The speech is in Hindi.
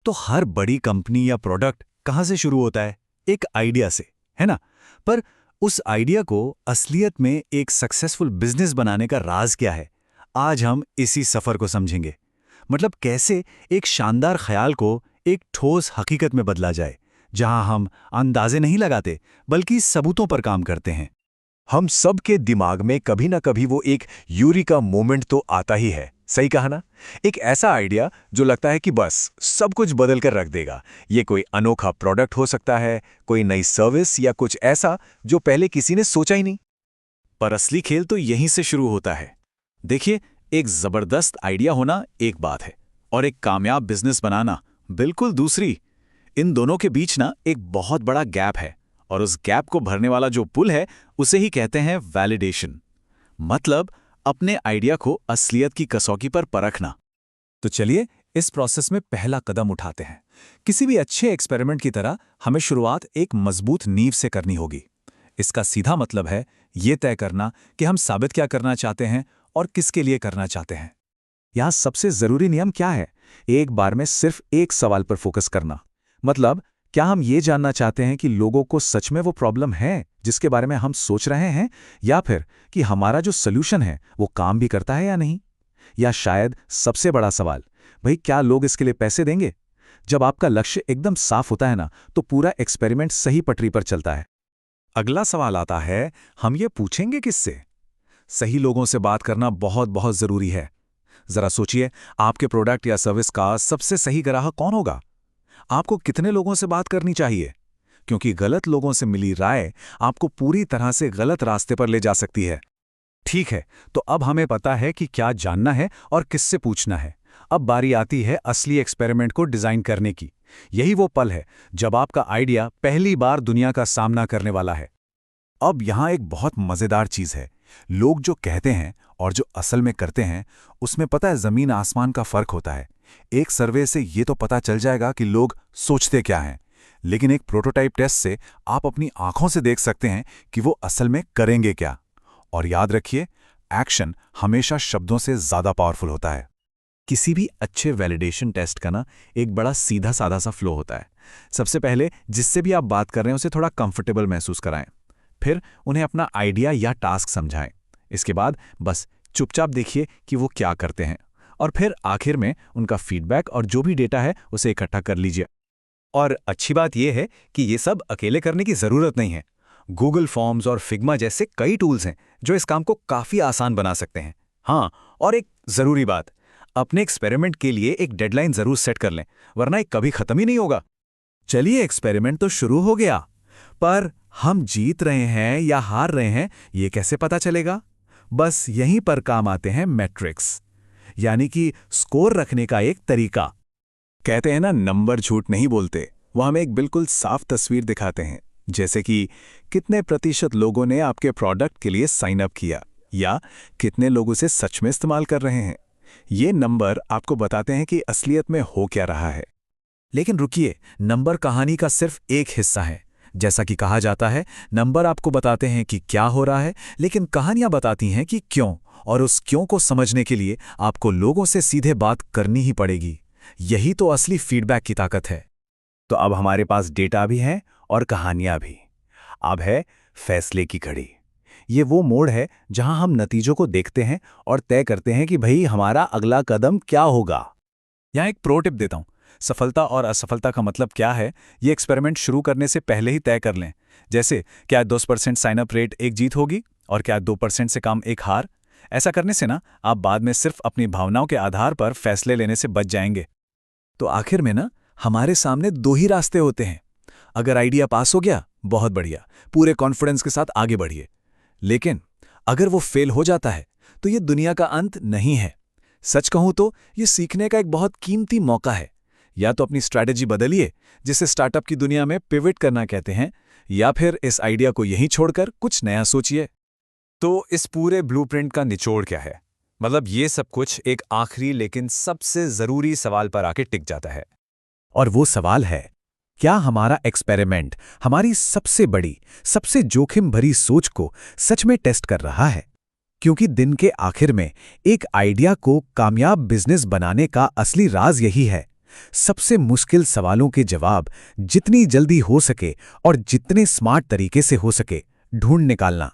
तो हर बड़ी कंपनी या प्रोडक्ट कहाँ से शुरू होता है? एक आइडिया से, है ना? पर उस आइडिया को असलियत में एक सक्सेसफुल बिजनेस बनाने का राज क्या है? आज हम इसी सफर को समझेंगे। मतलब कैसे एक शानदार ख्याल को एक ठोस हकीकत में बदला जाए, जहां हम अंदाजे नहीं लगाते बल्कि सबूतों पर काम करते हैं। हम सब के दिमाग में कभी ना कभी वो एक यूरिका मोमेंट तो आता ही है, सही कहा ना? एक ऐसा आइडिया जो लगता है कि बस सब कुछ बदल कर रख देगा। ये कोई अनोखा प्रोडक्ट हो सकता है, कोई नई सर्विस या कुछ ऐसा जो पहले किसी ने सोचा ही नहीं। पर असली खेल तो यहीं से शुरू होता है। देखिए, एक जबरदस्त आइडिया होना एक बात है और एक कामयाब बिजनेस बनाना बिल्कुल दूसरी। इन दोनों के बीच ना एक बहुत बड़ा गैप है, और उस गैप को भरने वाला जो पुल है उसे ही कहते हैं वैलिडेशन। मतलब अपने आइडिया को असलियत की कसौटी पर परखना। तो चलिए इस प्रोसेस में पहला कदम उठाते हैं। किसी भी अच्छे एक्सपेरिमेंट की तरह हमें शुरुआत एक मजबूत नींव से करनी होगी। इसका सीधा मतलब है ये तय करना कि हम साबित क्या करना चाहते हैं और किसके लिए करना चाहते हैं। यहाँ सबसे जरूरी नियम क्या है? एक बार में सिर्फ एक सवाल पर फोकस करना। मतलब क्या हम ये जानना चाहते हैं कि लोगों को सच में वो प्रॉब्लम है जिसके बारे में हम सोच रहे हैं, या फिर कि हमारा जो सॉल्यूशन है वो काम भी करता है या नहीं? या शायद सबसे बड़ा सवाल, भाई क्या लोग इसके लिए पैसे देंगे? जब आपका लक्ष्य एकदम साफ होता है ना, तो पूरा एक्सपेरिमेंट सही पटरी पर चलता है। अगला सवाल आता है, हम ये पूछेंगे किससे? सही लोगों से बात करना बहुत बहुत जरूरी है। जरा सोचिए, आपके प्रोडक्ट या सर्विस का सबसे सही ग्राहक कौन होगा? आपको कितने लोगों से बात करनी चाहिए? क्योंकि गलत लोगों से मिली राय आपको पूरी तरह से गलत रास्ते पर ले जा सकती है। ठीक है, तो अब हमें पता है कि क्या जानना है और किससे पूछना है। अब बारी आती है असली एक्सपेरिमेंट को डिजाइन करने की। यही वो पल है जब आपका आइडिया पहली बार दुनिया का सामना करने वाला है। अब यहां एक बहुत मजेदार चीज है। लोग जो कहते हैं और जो असल में करते हैं, उसमें पता है जमीन आसमान का फर्क होता है। एक सर्वे से ये तो पता चल जाएगा कि लोग सोचते क्या हैं, लेकिन एक प्रोटोटाइप टेस्ट से आप अपनी आंखों से देख सकते हैं कि वो असल में करेंगे क्या। और याद रखिए, एक्शन हमेशा शब्दों से ज्यादा पावरफुल होता है। किसी भी अच्छे वैलिडेशन टेस्ट का ना एक बड़ा सीधा साधा सा फ्लो होता है। सबसे पहले जिससे भी आप बात कर रहे हैं उसे थोड़ा कंफर्टेबल महसूस कराएं, फिर उन्हें अपना आइडिया या टास्क समझाएं। इसके बाद बस चुपचाप देखिए कि वो क्या करते हैं, और फिर आखिर में उनका फीडबैक और जो भी डेटा है उसे इकट्ठा कर लीजिए। और अच्छी बात यह है कि ये सब अकेले करने की जरूरत नहीं है। गूगल फॉर्म्स और फिग्मा जैसे कई टूल्स हैं जो इस काम को काफी आसान बना सकते हैं। हाँ, और एक जरूरी बात, अपने एक्सपेरिमेंट के लिए एक डेडलाइन जरूर सेट कर लें, वरना ये कभी खत्म ही नहीं होगा। चलिए, एक्सपेरिमेंट तो शुरू हो गया, पर हम जीत रहे हैं या हार रहे हैं ये कैसे पता चलेगा? बस यहीं पर काम आते हैं मैट्रिक्स, यानी कि स्कोर रखने का एक तरीका। कहते हैं ना, नंबर झूठ नहीं बोलते। वो हमें एक बिल्कुल साफ तस्वीर दिखाते हैं, जैसे कि कितने प्रतिशत लोगों ने आपके प्रोडक्ट के लिए साइन अप किया, या कितने लोग उसे सच में इस्तेमाल कर रहे हैं। ये नंबर आपको बताते हैं कि असलियत में हो क्या रहा है। लेकिन रुकिए, नंबर कहानी का सिर्फ एक हिस्सा है। जैसा कि कहा जाता है, नंबर आपको बताते हैं कि क्या हो रहा है, लेकिन कहानियां बताती हैं कि क्यों, और उस क्यों को समझने के लिए आपको लोगों से सीधे बात करनी ही पड़ेगी। यही तो असली फीडबैक की ताकत है। तो अब हमारे पास डेटा भी है और कहानियां भी। अब है फैसले की घड़ी। ये वो मोड़ है जहां हम नतीजों को देखते हैं और तय करते हैं कि भाई हमारा अगला कदम क्या होगा। यहां एक प्रो टिप देता हूं। सफलता और असफलता का मतलब क्या है, ये एक्सपेरिमेंट शुरू करने से पहले ही तय कर लें। जैसे, क्या 10% साइन अप रेट एक जीत होगी, और क्या 2% से कम एक हार? ऐसा करने से ना आप बाद में सिर्फ अपनी भावनाओं के आधार पर फैसले लेने से बच जाएंगे। तो आखिर में ना हमारे सामने दो ही रास्ते होते हैं। अगर आइडिया पास हो गया, बहुत बढ़िया, पूरे कॉन्फिडेंस के साथ आगे बढ़िए। लेकिन अगर वो फेल हो जाता है तो ये दुनिया का अंत नहीं है। सच कहूं तो ये सीखने का एक बहुत कीमती मौका है। या तो अपनी स्ट्रैटेजी बदलिए, जिसे स्टार्टअप की दुनिया में पिवट करना कहते हैं, या फिर इस आइडिया को यहीं छोड़कर कुछ नया सोचिए। तो इस पूरे ब्लूप्रिंट का निचोड़ क्या है? मतलब ये सब कुछ एक आखिरी लेकिन सबसे जरूरी सवाल पर आके टिक जाता है, और वो सवाल है, क्या हमारा एक्सपेरिमेंट हमारी सबसे बड़ी, सबसे जोखिम भरी सोच को सच में टेस्ट कर रहा है? क्योंकि दिन के आखिर में एक आइडिया को कामयाब बिजनेस बनाने का असली राज यही है, सबसे मुश्किल सवालों के जवाब जितनी जल्दी हो सके और जितने स्मार्ट तरीके से हो सके ढूंढ निकालना।